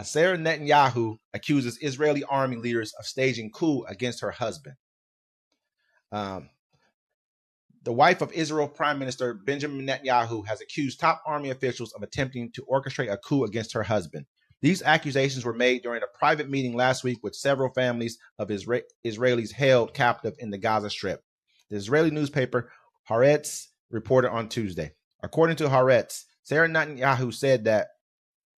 Sara Netanyahu accuses Israeli army leaders of staging coup against her husband. The wife of Israel Prime Minister Benjamin Netanyahu has accused top army officials of attempting to orchestrate a coup against her husband. These accusations were made during a private meeting last week with several families of Israelis held captive in the Gaza Strip. The Israeli newspaper Haaretz reported on Tuesday. According to Haaretz, Sara Netanyahu said that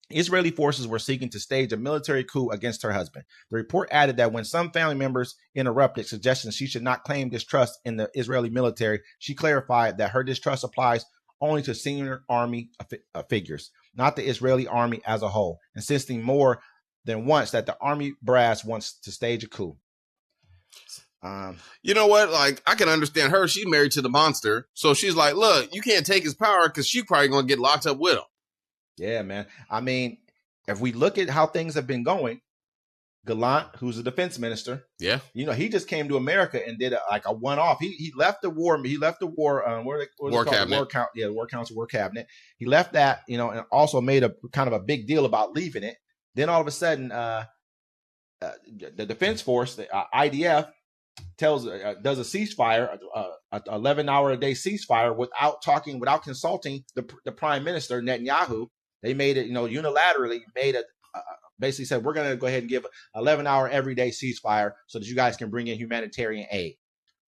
Israeli forces were seeking to stage a military coup against her husband. The report added that when some family members interrupted, suggesting she should not claim distrust in the Israeli military, she clarified that her distrust applies only to senior army figures, not the Israeli army as a whole, insisting more than once that the army brass wants to stage a coup. You know what? Like, I can understand her. She's married to the monster. So she's like, look, you can't take his power because she's probably going to get locked up with him. Yeah, man. I mean, if we look at how things have been going, Gallant, who's a defense minister, yeah, you know, he just came to America and did a one-off. He left the war. He left the war. War cabinet. The War Council, War Cabinet. He left that, you know, and also made a kind of a big deal about leaving it. Then all of a sudden, the Defense Force, the IDF, does a ceasefire, 11-hour-a-day ceasefire without consulting the Prime Minister Netanyahu. They made it, you know, unilaterally basically said, we're going to go ahead and give 11-hour everyday ceasefire so that you guys can bring in humanitarian aid.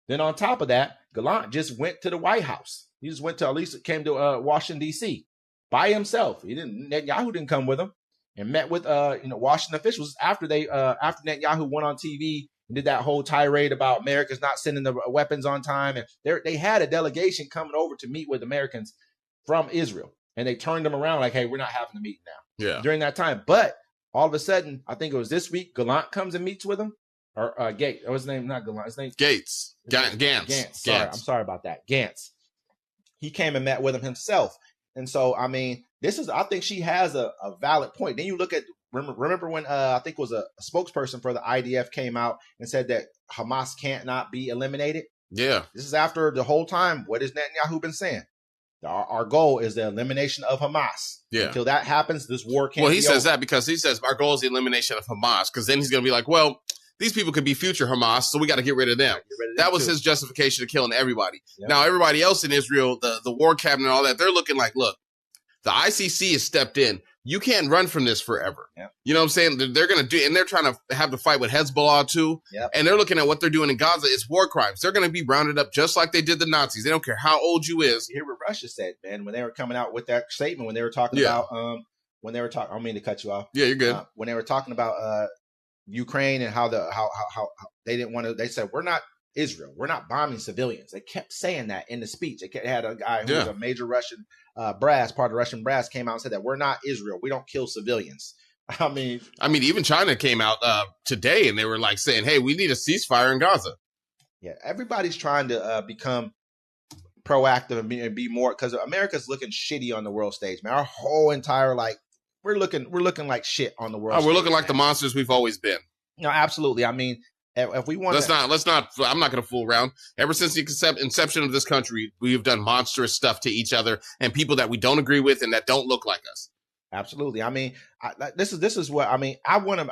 Then on top of that, Gallant just went to the White House. He just went to, at least came to Washington, D.C. by himself. Netanyahu didn't come with him, and met with Washington officials after Netanyahu went on TV and did that whole tirade about America's not sending the weapons on time. And they had a delegation coming over to meet with Americans from Israel. And they turned them around like, hey, we're not having a meeting now. Yeah. During that time. But all of a sudden, I think it was this week, Gallant comes and meets with him. Or Gates. What's his name? Not Gallant. His name? Gates. Gantz. I'm sorry about that. Gantz. He came and met with him himself. And so, I mean, I think she has a valid point. Then you look at, remember when I think it was a spokesperson for the IDF came out and said that Hamas can't not be eliminated? Yeah. This is after the whole time. What has Netanyahu been saying? Our goal is the elimination of Hamas. Yeah. Until that happens, this war can't. Well, he says that because he says our goal is the elimination of Hamas. Because then he's going to be like, well, these people could be future Hamas, so we got to get rid of them. That was his justification of killing everybody. Yep. Now, everybody else in Israel, the war cabinet and all that, they're looking like, look, the ICC has stepped in. You can't run from this forever. Yep. You know what I'm saying? They're going to do, and they're trying to have the fight with Hezbollah too. Yep. And they're looking at what they're doing in Gaza. It's war crimes. They're going to be rounded up just like they did the Nazis. They don't care how old you is. You hear what Russia said, man, when they were coming out with that statement, when they were talking about, I don't mean to cut you off. Yeah, you're good. When they were talking about Ukraine and how they didn't want to, they said, we're not Israel. We're not bombing civilians. They kept saying that in the speech. They had a guy who was a major Russian part of the Russian brass came out and said that we're not Israel. We don't kill civilians. I mean, even China came out today and they were like saying, hey, we need a ceasefire in Gaza. Yeah, everybody's trying to become proactive and be more, because America's looking shitty on the world stage, man. Our whole entire, we're looking like shit on the world stage. We're looking like the monsters we've always been. No, absolutely. I mean, if we want let's not, I'm not going to fool around. Ever since the inception of this country, we've done monstrous stuff to each other and people that we don't agree with and that don't look like us. Absolutely. I mean, this is what I mean. I want